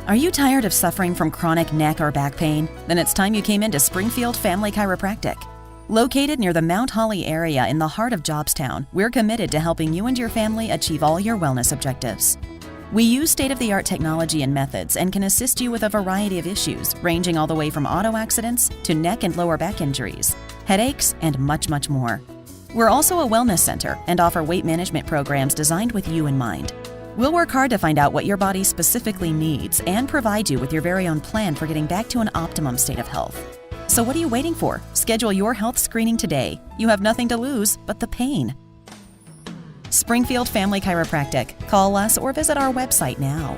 Are you tired of suffering from chronic neck or back pain? Then it's time you came into Springfield Family Chiropractic. Located near the Mount Holly area in the heart of Jobstown, we're committed to helping you and your family achieve all your wellness objectives. We use state-of-the-art technology and methods and can assist you with a variety of issues, ranging all the way from auto accidents to neck and lower back injuries, headaches, and much, much more. We're also a wellness center and offer weight management programs designed with you in mind. We'll work hard to find out what your body specifically needs and provide you with your very own plan for getting back to an optimum state of health. So what are you waiting for? Schedule your health screening today. You have nothing to lose but the pain. Springfield Family Chiropractic. Call us or visit our website now.